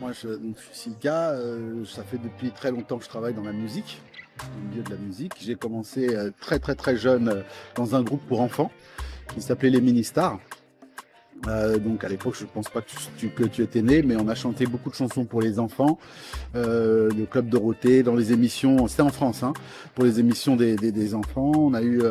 Donc, je suis Silka, ça fait depuis très longtemps que je travaille dans la musique, dans le milieu de la musique. J'ai commencé très très très jeune dans un groupe pour enfants qui s'appelait les Ministars. Donc à l'époque, je ne pense pas que tu étais né, mais on a chanté beaucoup de chansons pour les enfants, le Club Dorothée, dans les émissions, c'était en France, hein, pour les émissions des enfants. On a eu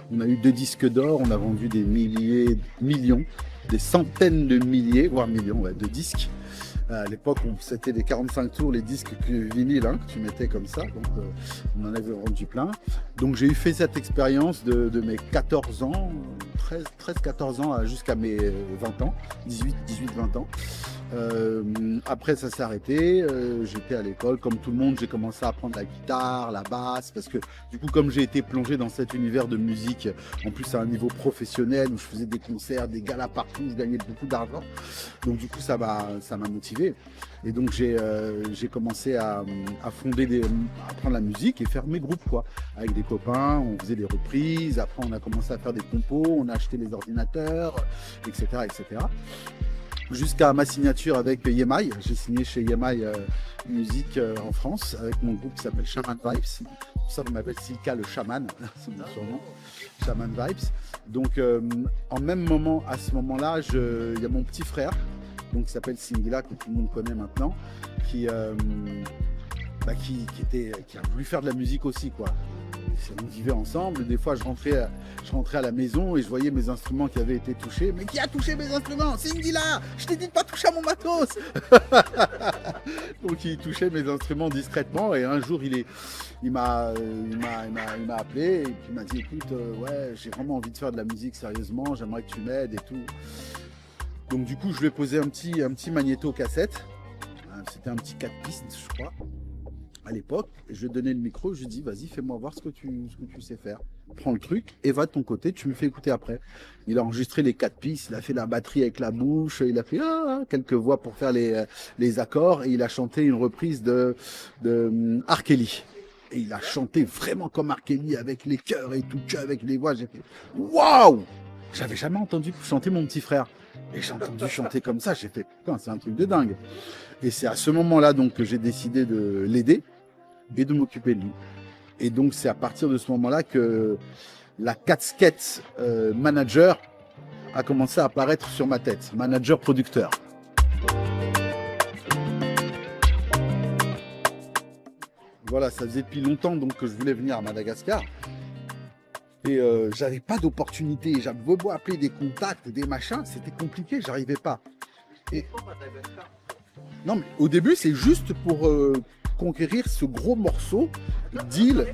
2 disques d'or, on a vendu des millions, des centaines de milliers, voire millions de disques. À l'époque, c'était les 45 tours, les disques vinyles que tu mettais comme ça. Donc, on en avait vendu plein. Donc, j'ai fait cette expérience de mes 14 ans, 13-14 ans jusqu'à mes 20 ans, 18-20 ans. Après, ça s'est arrêté. J'étais à l'école, comme tout le monde. J'ai commencé à apprendre la guitare, la basse, parce que du coup, comme j'ai été plongé dans cet univers de musique, en plus à un niveau professionnel, où je faisais des concerts, des galas partout, je gagnais beaucoup d'argent. Donc, du coup, ça m'a motivé. Et donc, j'ai commencé à apprendre la musique et faire mes groupes, quoi. Avec des copains, on faisait des reprises. Après, on a commencé à faire des compos, on a acheté les ordinateurs, etc., etc. Jusqu'à ma signature avec EMI. J'ai signé chez EMI Musique en France avec mon groupe qui s'appelle Shaman Vibes. Pour ça, on m'appelle Silka le Shaman, c'est mon surnom, Shaman Vibes. Donc, en même moment, à ce moment-là, il y a mon petit frère, donc, qui s'appelle Singila, que tout le monde connaît maintenant, qui a voulu faire de la musique aussi, quoi. On vivait ensemble, des fois je rentrais à la maison et je voyais mes instruments qui avaient été touchés. Mais qui a touché mes instruments? Cindy-là, je t'ai dit de pas toucher à mon matos. Donc il touchait mes instruments discrètement et un jour il m'a appelé et puis il m'a dit écoute, ouais, j'ai vraiment envie de faire de la musique sérieusement, j'aimerais que tu m'aides et tout. Donc du coup je lui ai posé un petit magnéto cassette, c'était un petit 4 pistes je crois. À l'époque, je lui ai donné le micro, je lui ai dit vas-y fais-moi voir ce que tu sais faire. Prends le truc et va de ton côté, tu me fais écouter après. Il a enregistré les 4 pistes, il a fait la batterie avec la bouche, il a fait quelques voix pour faire les accords et il a chanté une reprise de R. Kelly. Et il a chanté vraiment comme R. Kelly avec les chœurs et tout, avec les voix. J'ai fait waouh! J'avais jamais entendu chanter mon petit frère. Et j'ai entendu chanter comme ça, j'ai fait putain, c'est un truc de dingue. Et c'est à ce moment-là donc que j'ai décidé de l'aider et de m'occuper de lui. Et donc c'est à partir de ce moment-là que la casquette manager a commencé à apparaître sur ma tête, manager-producteur. Voilà, ça faisait depuis longtemps donc que je voulais venir à Madagascar. Et j'avais pas d'opportunité, j'avais beau appeler des contacts, des machins, c'était compliqué, j'arrivais pas. Et... Non mais au début c'est juste pour conquérir ce gros morceau d'île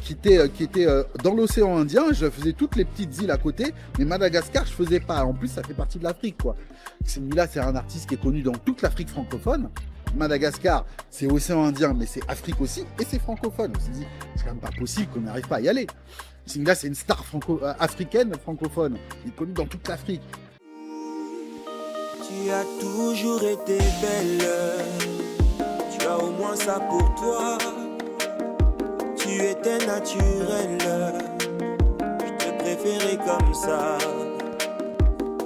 qui était dans l'océan Indien. Je faisais toutes les petites îles à côté, mais Madagascar je faisais pas. En plus ça fait partie de l'Afrique quoi. Celui-là c'est un artiste qui est connu dans toute l'Afrique francophone. Madagascar c'est océan Indien mais c'est Afrique aussi et c'est francophone. On s'est dit c'est quand même pas possible qu'on n'arrive pas à y aller. Singla c'est une star africaine francophone. Il est connu dans toute l'Afrique. Tu as toujours été belle, tu as au moins ça pour toi. Tu étais naturelle, je te préférais comme ça.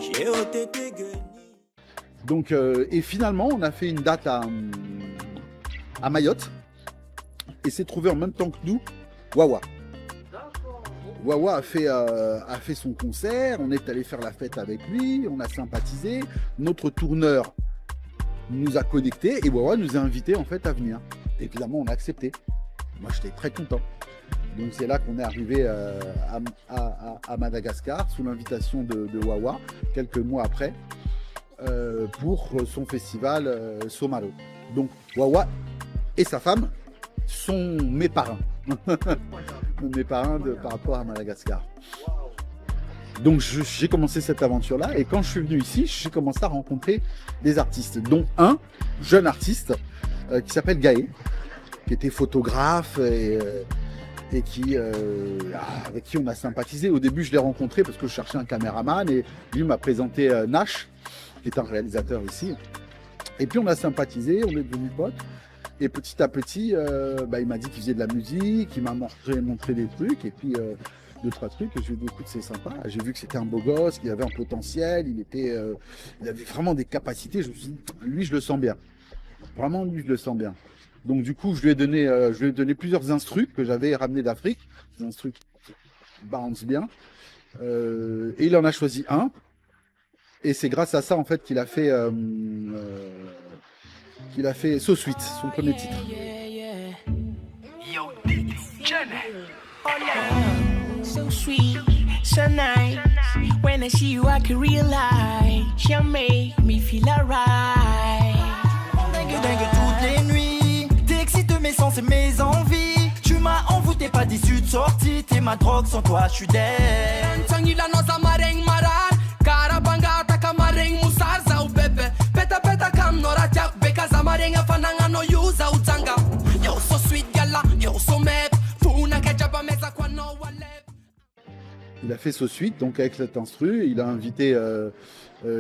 J'ai ôté tes guenilles. Donc, et finalement, on a fait une date à Mayotte et s'est trouvé en même temps que nous, Wawa. Wawa a fait son concert, on est allé faire la fête avec lui, on a sympathisé, notre tourneur nous a connectés et Wawa nous a invités en fait à venir. Évidemment, on a accepté. Moi, j'étais très content. Donc, c'est là qu'on est arrivé à Madagascar sous l'invitation de Wawa, quelques mois après, pour son festival Somalo. Donc, Wawa et sa femme sont mes parrains. Mes parrains par rapport à Madagascar. Donc j'ai commencé cette aventure-là et quand je suis venu ici, j'ai commencé à rencontrer des artistes, dont un jeune artiste qui s'appelle Gaë, qui était photographe et avec qui on a sympathisé. Au début, je l'ai rencontré parce que je cherchais un caméraman et lui m'a présenté Nash, qui est un réalisateur ici. Et puis on a sympathisé, on est devenus potes. Et petit à petit, il m'a dit qu'il faisait de la musique, il m'a montré des trucs, et puis 2-3 trucs, et je lui ai dit écoute c'est sympa, j'ai vu que c'était un beau gosse, qu'il avait un potentiel, il avait vraiment des capacités, je me suis dit, lui je le sens bien. Vraiment, lui, je le sens bien. Donc du coup, je lui ai donné plusieurs instrus que j'avais ramenés d'Afrique, des instrus qui bounce bien. Et il en a choisi un. Et c'est grâce à ça en fait qu'il a fait So Sweet, son premier titre. So sweet, so nice. When I see you, I can realize you make me feel alright. Dingue toutes les nuits, t'excites mes sens et mes envies. Tu m'as envoûté, pas d'issue de sortie. T'es ma drogue, sans toi je suis dead. You're so sweet, gala, you're so mad. Il a fait So Sweet, donc avec cet instru, il a invité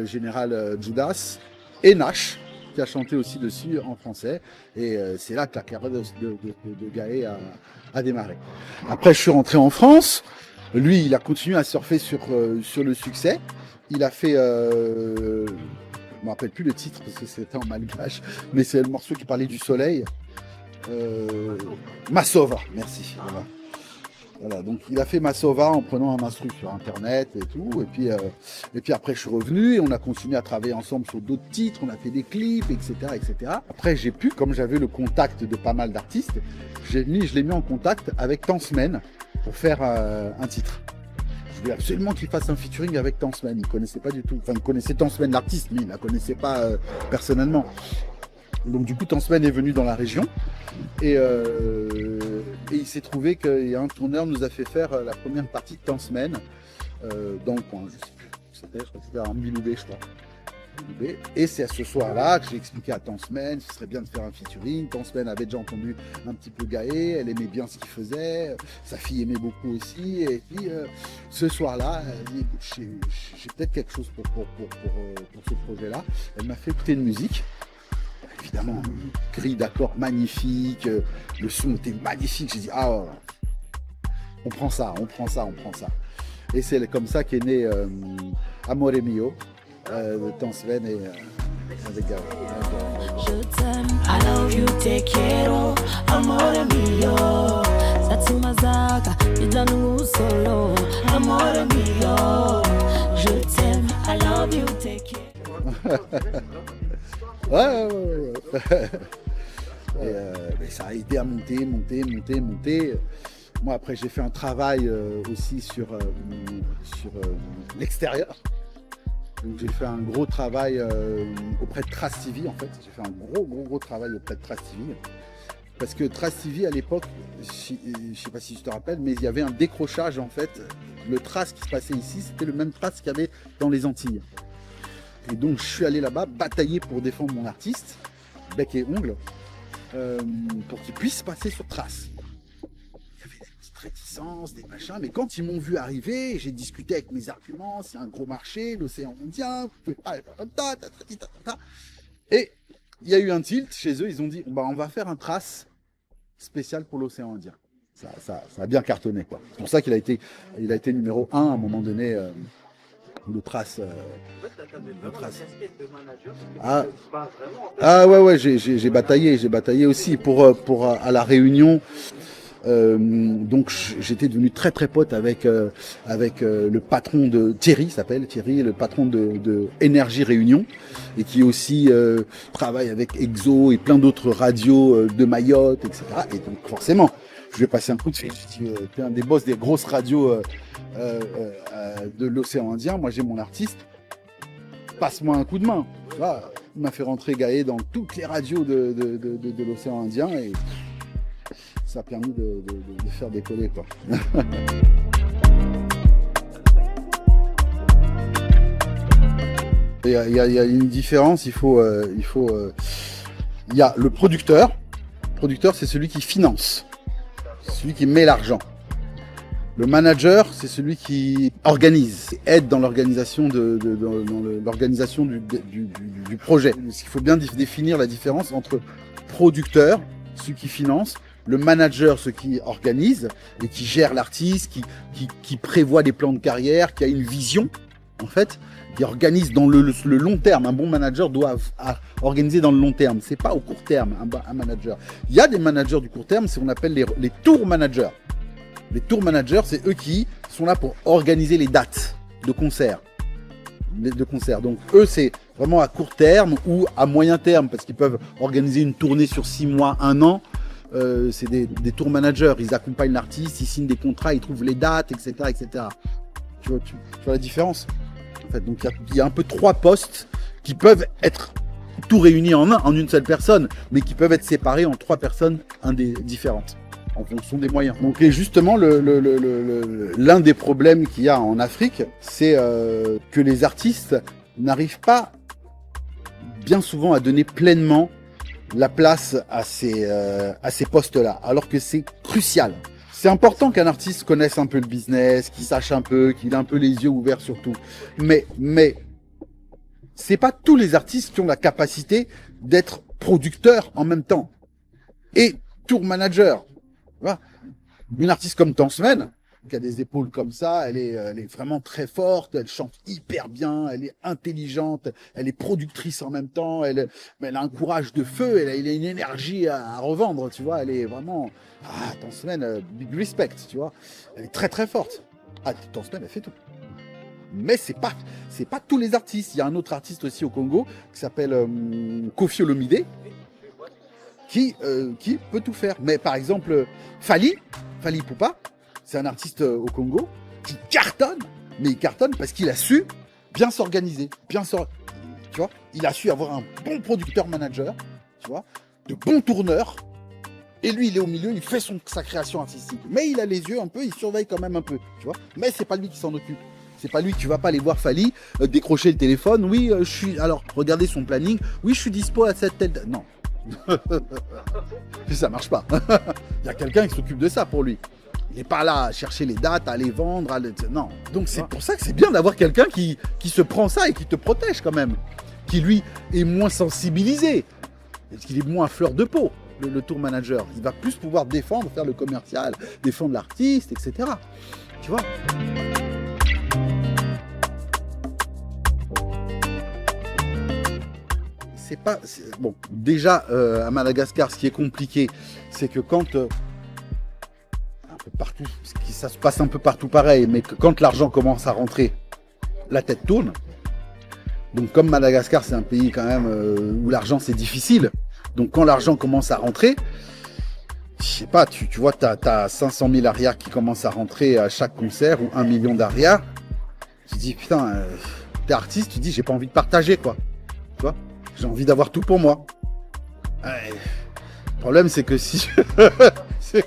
Général Judas et Nash, qui a chanté aussi dessus en français. Et c'est là que la carrière de Gaé a démarré. Après, je suis rentré en France. Lui, il a continué à surfer sur le succès. Il a fait... je ne me rappelle plus le titre parce que c'était en malgache, mais c'est le morceau qui parlait du soleil. Masova, merci. Voilà, donc il a fait Masova en prenant un instru sur internet et tout, et puis après je suis revenu et on a continué à travailler ensemble sur d'autres titres, on a fait des clips, etc. Après j'ai pu, comme j'avais le contact de pas mal d'artistes, je l'ai mis en contact avec Tansmen pour faire un titre. Je voulais absolument qu'il fasse un featuring avec Tansmen, il connaissait pas du tout, enfin il connaissait Tansmen l'artiste, mais il la connaissait pas personnellement. Donc du coup Tansmen est venu dans la région et il s'est trouvé qu'un tourneur nous a fait faire la première partie de Tansmen dans le coin, je sais plus, je crois que c'était à Mbiloubé, je crois. Et c'est à ce soir-là que j'ai expliqué à Tansmen, ce serait bien de faire un featuring. Tansmen avait déjà entendu un petit peu Gaé, elle aimait bien ce qu'il faisait, sa fille aimait beaucoup aussi. Et puis ce soir-là, j'ai peut-être quelque chose pour ce projet-là. Elle m'a fait écouter une musique. Évidemment, grille d'accords magnifique, le son était magnifique. J'ai dit, ah, on prend ça. Et c'est comme ça qu'est né Amore Mio de Tansmen et avec Gaé. Je t'aime, I love you, te quiero, amore mio. Satsumazaka, idanu solo, amore mio. Je t'aime, I love you, te quiero. Ouais. Mais ça a aidé à monter. Moi, après, j'ai fait un travail aussi sur l'extérieur. Donc, j'ai fait un gros travail auprès de Trace TV, en fait. J'ai fait un gros travail auprès de Trace TV. Parce que Trace TV, à l'époque, je ne sais pas si tu te rappelles, mais il y avait un décrochage, en fait. Le Trace qui se passait ici, c'était le même Trace qu'il y avait dans les Antilles. Et donc, je suis allé là-bas batailler pour défendre mon artiste, bec et ongle, pour qu'il puisse passer sur Trace. Il y avait des petites réticences, des machins, mais quand ils m'ont vu arriver, j'ai discuté avec mes arguments, c'est un gros marché, l'océan Indien, et il y a eu un tilt chez eux, ils ont dit, on va faire un Trace spécial pour l'océan Indien. Ça a bien cartonné, quoi. C'est pour ça qu'il a été numéro 1 à un moment donné. Le Trace. Ouais, j'ai bataillé aussi pour à la Réunion. Donc j'étais devenu très pote avec le patron de Thierry, le patron de Énergie Réunion, et qui aussi travaille avec Exo et plein d'autres radios de Mayotte, etc. Et donc forcément, je lui ai passé un coup de fil. Je lui ai dit, t'es un des boss des grosses radios de l'océan Indien, moi j'ai mon artiste, passe-moi un coup de main. Là, il m'a fait rentrer Gaé dans toutes les radios de l'océan Indien et ça a permis de faire décoller, quoi. Il y a une différence, il y a le producteur. Le producteur, c'est celui qui finance, celui qui met l'argent. Le manager, c'est celui qui organise, aide dans l'organisation l'organisation du projet. Il faut bien définir la différence entre producteur, celui qui finance, le manager, celui qui organise et qui gère l'artiste, qui prévoit des plans de carrière, qui a une vision, en fait, qui organise dans le long terme. Un bon manager doit organiser dans le long terme. C'est pas au court terme, un manager. Il y a des managers du court terme, c'est ce qu'on appelle les tour managers. Les tour managers, c'est eux qui sont là pour organiser les dates de concerts. Donc eux, c'est vraiment à court terme ou à moyen terme, parce qu'ils peuvent organiser une tournée sur 6 mois, 1 an. C'est des tour managers. Ils accompagnent l'artiste, ils signent des contrats, ils trouvent les dates, etc. etc. Tu vois la différence, en fait. Donc il y a un peu 3 postes qui peuvent être tout réunis en une seule personne, mais qui peuvent être séparés en 3 personnes différentes, en fonction des moyens. Donc et justement, l'un des problèmes qu'il y a en Afrique, c'est que les artistes n'arrivent pas bien souvent à donner pleinement la place à ces postes-là, alors que c'est crucial. C'est important qu'un artiste connaisse un peu le business, qu'il sache un peu, qu'il ait un peu les yeux ouverts sur tout. Mais c'est pas tous les artistes qui ont la capacité d'être producteurs en même temps et tour manager. Voilà. Une artiste comme Tansmen, qui a des épaules comme ça, elle est vraiment très forte, elle chante hyper bien, elle est intelligente, elle est productrice en même temps, elle a un courage de feu, elle a une énergie à revendre, tu vois, elle est vraiment... Ah, Tansmen, big respect, tu vois, elle est très très forte. Ah, Tansmen, elle fait tout. Mais c'est pas tous les artistes. Il y a un autre artiste aussi au Congo qui s'appelle Koffi Olomide, qui peut tout faire. Mais par exemple, Fally Ipupa, c'est un artiste au Congo qui cartonne, mais il cartonne parce qu'il a su bien s'organiser, tu vois, il a su avoir un bon producteur manager, tu vois, de bons tourneurs, et lui il est au milieu, il fait sa création artistique, mais il a les yeux un peu, il surveille quand même un peu, tu vois, mais c'est pas lui qui s'en occupe. C'est pas lui, tu vas pas aller voir Fally, décrocher le téléphone, oui, alors, regardez son planning, oui, je suis dispo à cette telle... Non. Ça marche pas. Il y a quelqu'un qui s'occupe de ça pour lui. Il n'est pas là à chercher les dates, à les vendre, non. Donc c'est pour ça que c'est bien d'avoir quelqu'un qui se prend ça et qui te protège quand même. Qui lui est moins sensibilisé. Parce qu'il est moins à fleur de peau, le tour manager. Il va plus pouvoir défendre, faire le commercial, défendre l'artiste, etc. Tu vois ? Bon, déjà à Madagascar, ce qui est compliqué, c'est que quand un peu partout, ça se passe un peu partout pareil, mais que quand l'argent commence à rentrer, la tête tourne. Donc comme Madagascar, c'est un pays quand même où l'argent c'est difficile. Donc quand l'argent commence à rentrer, je sais pas, tu vois, t'as 500 000 arias qui commencent à rentrer à chaque concert ou 1 million d'arias. Tu te dis putain, t'es artiste, tu te dis j'ai pas envie de partager quoi, tu vois. J'ai envie d'avoir tout pour moi. Le problème, c'est que si... c'est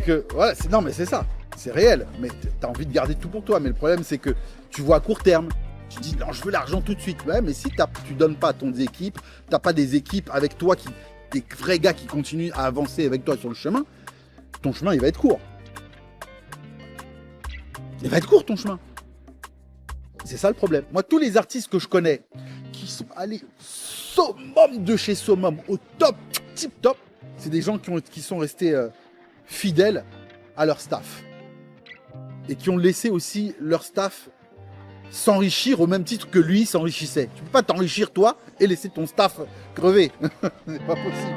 que... Voilà, non, mais c'est ça. C'est réel. Mais tu as envie de garder tout pour toi. Mais le problème, c'est que tu vois à court terme. Tu dis, non, je veux l'argent tout de suite. Ouais, mais si tu donnes pas à ton équipe, tu n'as pas des équipes avec toi, des vrais gars qui continuent à avancer avec toi sur le chemin, ton chemin, il va être court. Il va être court, ton chemin. C'est ça le problème. Moi, tous les artistes que je connais, qui sont allés summum de chez summum, au top, tip top, c'est des gens qui sont restés fidèles à leur staff et qui ont laissé aussi leur staff s'enrichir au même titre que lui s'enrichissait. Tu peux pas t'enrichir toi et laisser ton staff crever. C'est pas possible.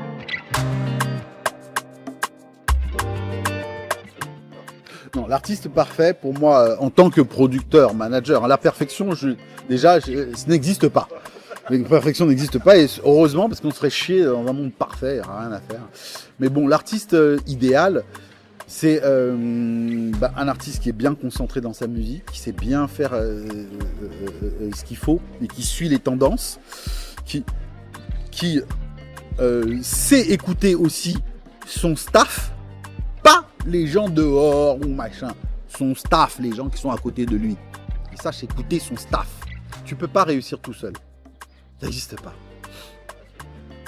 Non, l'artiste parfait, pour moi, en tant que producteur, manager, la perfection, ce n'existe pas. La perfection n'existe pas, et heureusement, parce qu'on serait chié dans un monde parfait, il n'y a rien à faire. Mais bon, l'artiste idéal, c'est un artiste qui est bien concentré dans sa musique, qui sait bien faire ce qu'il faut, et qui suit les tendances, qui sait écouter aussi son staff, pas les gens dehors ou machin, son staff, les gens qui sont à côté de lui. Il sache écouter son staff. Tu peux pas réussir tout seul. Ça n'existe pas.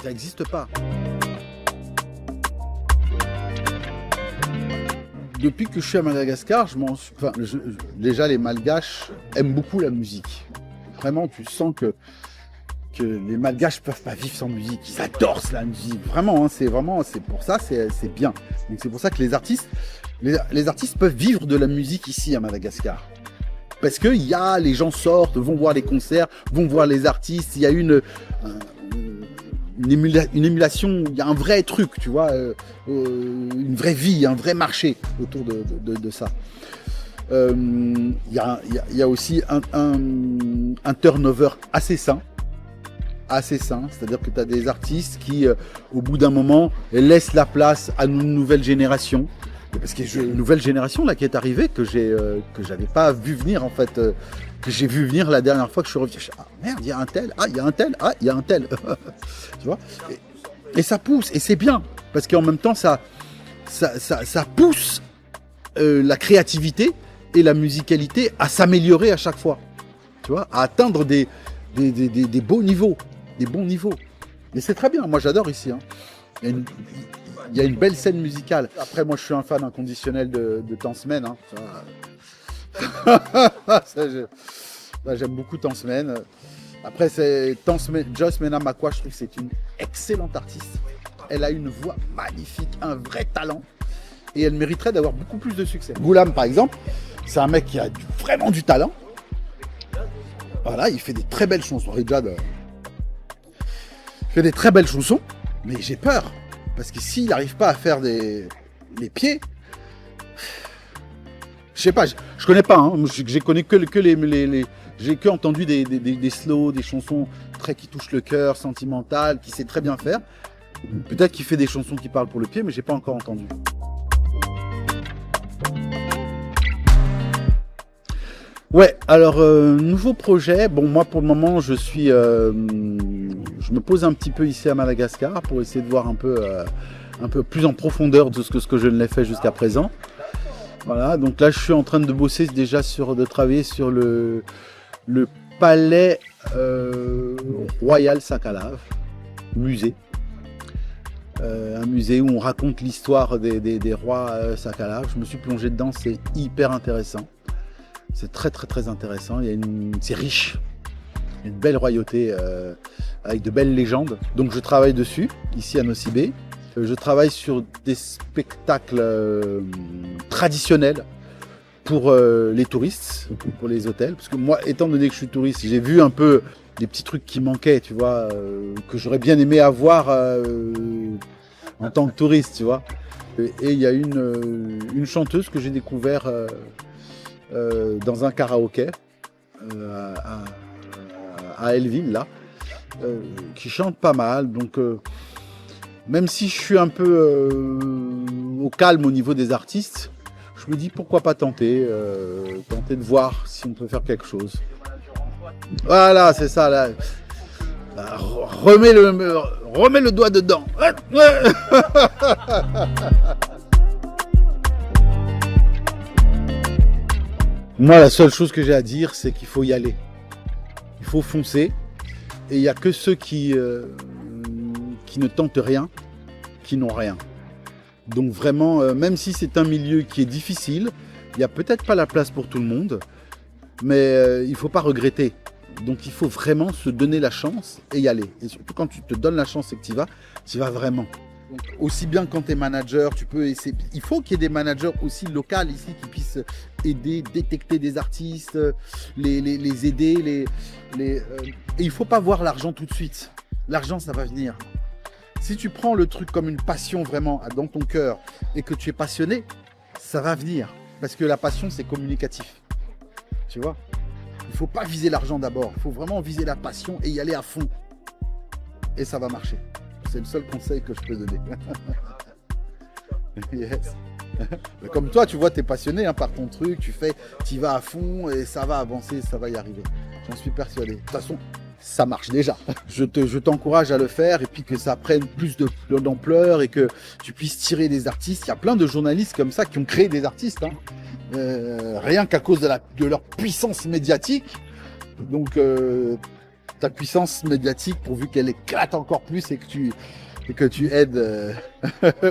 Ça n'existe pas. Depuis que je suis à Madagascar, déjà les Malgaches aiment beaucoup la musique. Vraiment, tu sens que les Malgaches peuvent pas vivre sans musique. Ils adorent la musique. Vraiment, c'est pour ça, c'est bien. Donc c'est pour ça que les artistes peuvent vivre de la musique ici à Madagascar. Parce que les gens sortent, vont voir les concerts, vont voir les artistes, il y a une émulation, il y a un vrai truc, tu vois, une vraie vie, un vrai marché autour de ça. Il y a aussi un turnover assez sain, c'est-à-dire que tu as des artistes qui, au bout d'un moment, laissent la place à une nouvelle génération. Parce qu'il y a une nouvelle génération là qui est arrivée que j'avais pas vu venir en fait, que j'ai vu venir la dernière fois que je suis revenu. Ah merde, il y a un tel, il y a un tel, il y a un tel. Tu vois, et ça pousse, et c'est bien, parce qu'en même temps ça pousse la créativité et la musicalité à s'améliorer à chaque fois. Tu vois, à atteindre des beaux niveaux, des bons niveaux. Et c'est très bien, moi j'adore ici. Hein. Il y a une belle scène musicale. Après, moi, je suis un fan inconditionnel de Temps Semaine. Hein. J'aime beaucoup Temps Semaine. Après, c'est Joyce Mena Makwa, je trouve que c'est une excellente artiste. Elle a une voix magnifique, un vrai talent. Et elle mériterait d'avoir beaucoup plus de succès. Goulam, par exemple, c'est un mec qui a vraiment du talent. Voilà, il fait des très belles chansons. Rijad fait des très belles chansons, mais j'ai peur. Parce que s'il n'arrive pas à faire les pieds, je sais pas, je connais pas, hein, j'ai connu j'ai que entendu des slows, des chansons qui touchent le cœur, sentimentales, qui sait très bien faire. Peut-être qu'il fait des chansons qui parlent pour le pied, mais j'ai pas encore entendu. Ouais, alors nouveau projet. Bon, moi pour le moment, je me pose un petit peu ici à Madagascar pour essayer de voir un peu plus en profondeur de ce que je ne l'ai fait jusqu'à présent. Voilà, donc là je suis en train de bosser déjà de travailler sur le palais Royal Sakhalave, musée. Un musée où on raconte l'histoire des rois Sakhalave. Je me suis plongé dedans, c'est hyper intéressant. C'est très très très intéressant, c'est riche, une belle royauté avec de belles légendes. Donc je travaille dessus, ici à Nosy Be. Je travaille sur des spectacles traditionnels pour les touristes, pour les hôtels. Parce que moi, étant donné que je suis touriste, j'ai vu un peu des petits trucs qui manquaient, tu vois, que j'aurais bien aimé avoir en tant que touriste, tu vois. Et il y a une chanteuse que j'ai découvert dans un karaoké à Elleville, là, qui chante pas mal. Donc, même si je suis un peu au calme au niveau des artistes, je me dis pourquoi pas tenter de voir si on peut faire quelque chose. Voilà, c'est ça, là. Remets le doigt dedans. Moi, la seule chose que j'ai à dire, c'est qu'il faut y aller. Il faut foncer. Et il n'y a que ceux qui ne tentent rien, qui n'ont rien. Donc vraiment, même si c'est un milieu qui est difficile, il n'y a peut-être pas la place pour tout le monde, mais il ne faut pas regretter. Donc il faut vraiment se donner la chance et y aller. Et surtout quand tu te donnes la chance et que tu y vas vraiment. Donc, aussi bien quand tu es manager, tu peux essayer. Il faut qu'il y ait des managers aussi locaux ici qui puissent aider, détecter des artistes, les aider. Et il ne faut pas voir l'argent tout de suite. L'argent, ça va venir. Si tu prends le truc comme une passion vraiment dans ton cœur et que tu es passionné, ça va venir. Parce que la passion, c'est communicatif. Tu vois ? Il ne faut pas viser l'argent d'abord. Il faut vraiment viser la passion et y aller à fond. Et ça va marcher. C'est le seul conseil que je peux donner. Yes. Comme toi, tu vois, tu es passionné par ton truc, tu y vas à fond et ça va avancer, ça va y arriver. J'en suis persuadé. De toute façon, ça marche déjà. Je t'encourage à le faire et puis que ça prenne plus d'ampleur et que tu puisses tirer des artistes. Il y a plein de journalistes comme ça qui ont créé des artistes. Hein. Rien qu'à cause de leur puissance médiatique. Donc, ta puissance médiatique, pourvu qu'elle éclate encore plus et que tu aides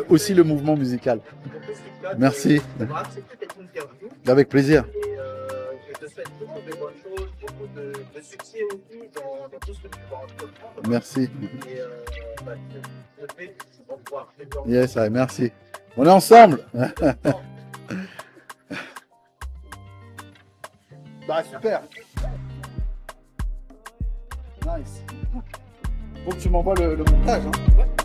aussi le mouvement musical. Merci. Avec plaisir. Je te souhaite beaucoup de bonnes choses, beaucoup de succès aussi dans tout ce que tu vas entreprendre. Merci. Et je te fais pour pouvoir te dire. Yes, merci. On est ensemble. Bah super. Nice. Faut que tu m'envoies le montage. Hein. Ouais.